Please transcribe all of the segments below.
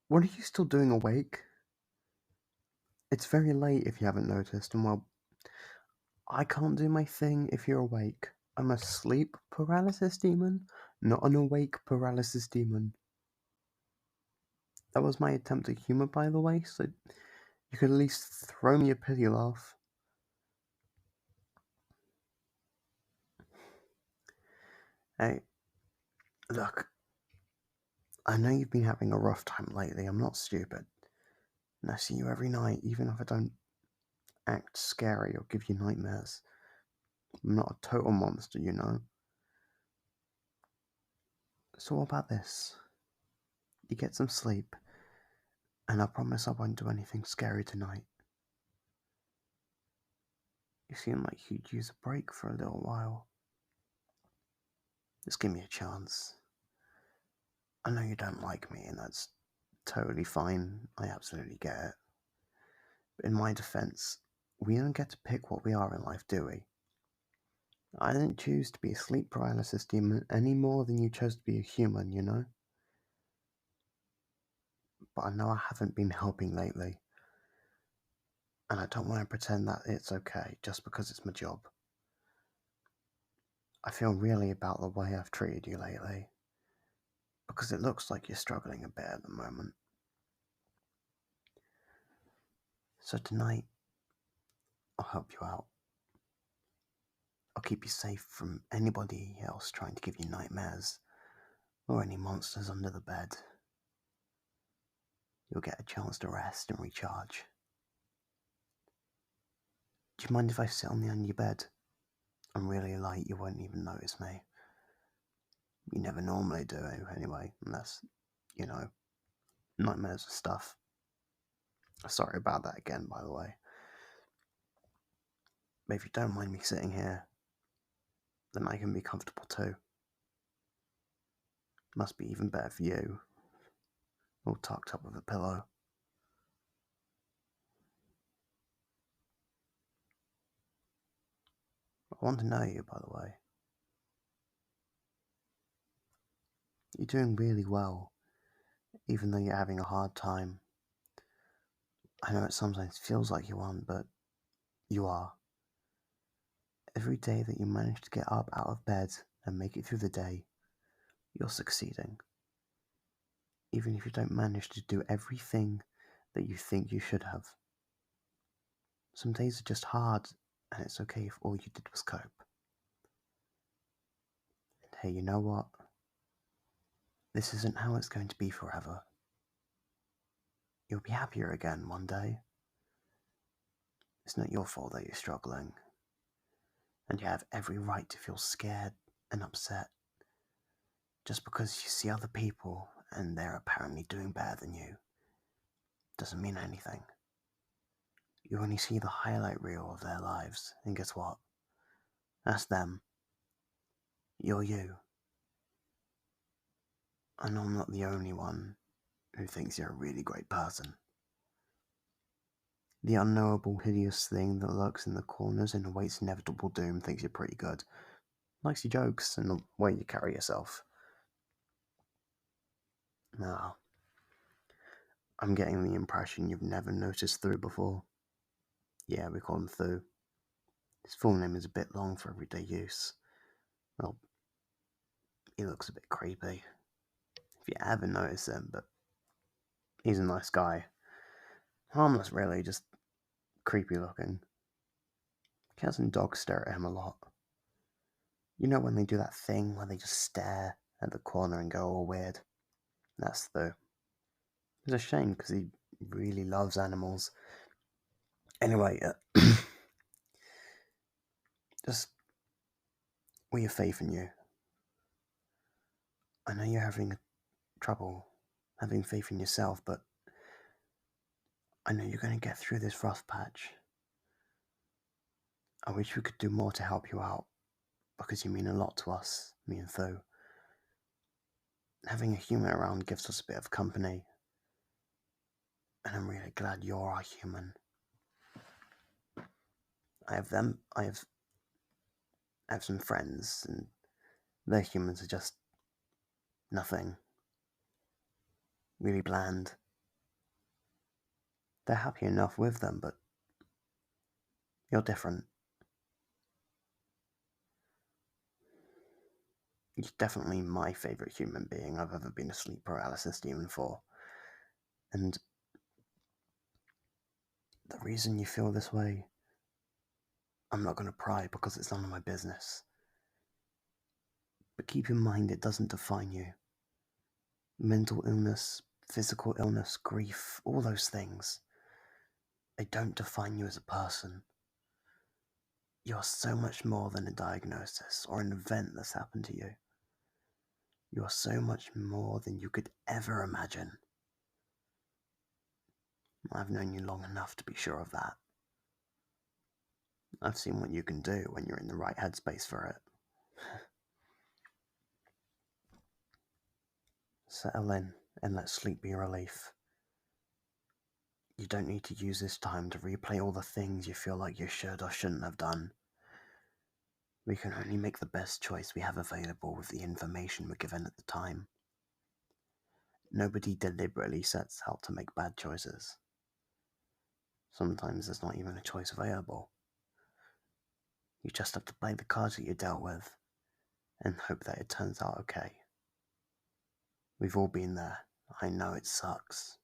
What are you still doing awake? It's very late if you haven't noticed, and well, I can't do my thing if you're awake. I'm a sleep paralysis demon, not an awake paralysis demon. That was my attempt at humor, by the way, so you could at least throw me a pity laugh. Hey, look, I know you've been having a rough time lately. I'm not stupid. And I see you every night, even if I don't act scary or give you nightmares. I'm not a total monster, you know. So what about this? You get some sleep, and I promise I won't do anything scary tonight. You seem like you'd use a break for a little while. Just give me a chance. I know you don't like me, and that's totally fine. I absolutely get it. But in my defense, we don't get to pick what we are in life, do we? I didn't choose to be a sleep paralysis demon any more than you chose to be a human, you know? But I know I haven't been helping lately, and I don't want to pretend that it's okay just because it's my job. I feel really about the way I've treated you lately, because it looks like you're struggling a bit at the moment. So tonight, I'll help you out. I'll keep you safe from anybody else trying to give you nightmares, or any monsters under the bed. You'll get a chance to rest and recharge. Do you mind if I sit on the end of your bed? I'm really light, you won't even notice me. You never normally do anyway, unless, you know, nightmares and stuff. Sorry about that again, by the way. But if you don't mind me sitting here, then I can be comfortable too. Must be even better for you, all tucked up with a pillow. I want to know you, by the way. You're doing really well, even though you're having a hard time. I know it sometimes feels like you aren't, but you are. Every day that you manage to get up out of bed and make it through the day, you're succeeding. Even if you don't manage to do everything that you think you should have. Some days are just hard, and it's okay if all you did was cope. And hey, you know what? This isn't how it's going to be forever. You'll be happier again one day. It's not your fault that you're struggling. And you have every right to feel scared and upset just because you see other people and they're apparently doing better than you. Doesn't mean anything. You only see the highlight reel of their lives, and guess what? That's them. You're you. I know I'm not the only one who thinks you're a really great person. The unknowable, hideous thing that lurks in the corners and awaits inevitable doom thinks you're pretty good. Likes your jokes and the way you carry yourself. Now, I'm getting the impression you've never noticed Thu before. Yeah, we call him Thu. His full name is a bit long for everyday use. Well, he looks a bit creepy. If you ever notice him, but he's a nice guy. Harmless, really, just creepy looking. Cats and dogs stare at him a lot. You know when they do that thing where they just stare at the corner and go all weird? That's Thu. It's a shame because he really loves animals. Anyway, just we have faith in you. I know you're having trouble having faith in yourself, but I know you're going to get through this rough patch. I wish we could do more to help you out, because you mean a lot to us, me and Thu. Having a human around gives us a bit of company, and I'm really glad you're our human. I have some friends, and their humans are just nothing. Really bland. They're happy enough with them, but you're different. You're definitely my favourite human being I've ever been a sleep paralysis demon for. And the reason you feel this way, I'm not going to pry because it's none of my business. But keep in mind it doesn't define you. Mental illness, physical illness, grief, all those things, they don't define you as a person. You're so much more than a diagnosis or an event that's happened to you. You're so much more than you could ever imagine. I've known you long enough to be sure of that. I've seen what you can do when you're in the right headspace for it. Settle in and let sleep be your relief. You don't need to use this time to replay all the things you feel like you should or shouldn't have done. We can only make the best choice we have available with the information we're given at the time. Nobody deliberately sets out to make bad choices. Sometimes there's not even a choice available. You just have to play the cards that you're dealt with and hope that it turns out okay. We've all been there. I know it sucks.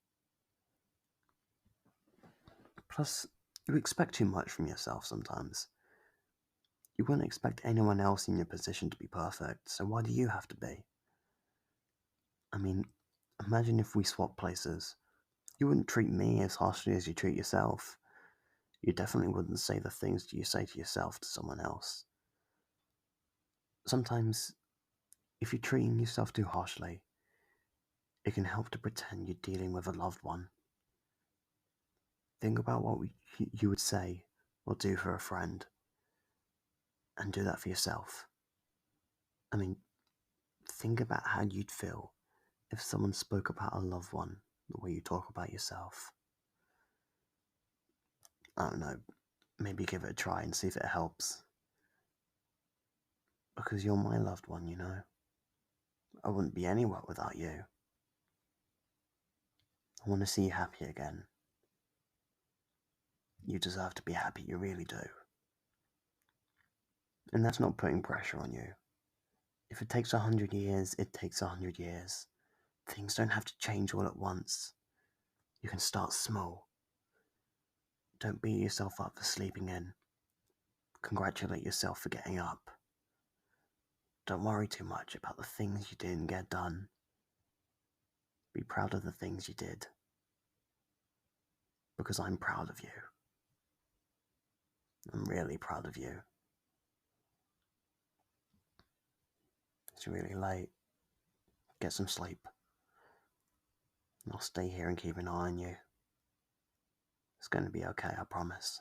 Plus, you expect too much from yourself sometimes. You wouldn't expect anyone else in your position to be perfect, so why do you have to be? I mean, imagine if we swapped places. You wouldn't treat me as harshly as you treat yourself. You definitely wouldn't say the things you say to yourself to someone else. Sometimes, if you're treating yourself too harshly, it can help to pretend you're dealing with a loved one. Think about what you would say or do for a friend, and do that for yourself. I mean, think about how you'd feel if someone spoke about a loved one the way you talk about yourself. I don't know, maybe give it a try and see if it helps. Because you're my loved one, you know. I wouldn't be anywhere without you. I want to see you happy again. You deserve to be happy, you really do. And that's not putting pressure on you. If it takes 100 years, it takes 100 years. Things don't have to change all at once. You can start small. Don't beat yourself up for sleeping in. Congratulate yourself for getting up. Don't worry too much about the things you didn't get done. Be proud of the things you did. Because I'm proud of you. I'm really proud of you. It's really late. Get some sleep. I'll stay here and keep an eye on you. It's going to be okay, I promise.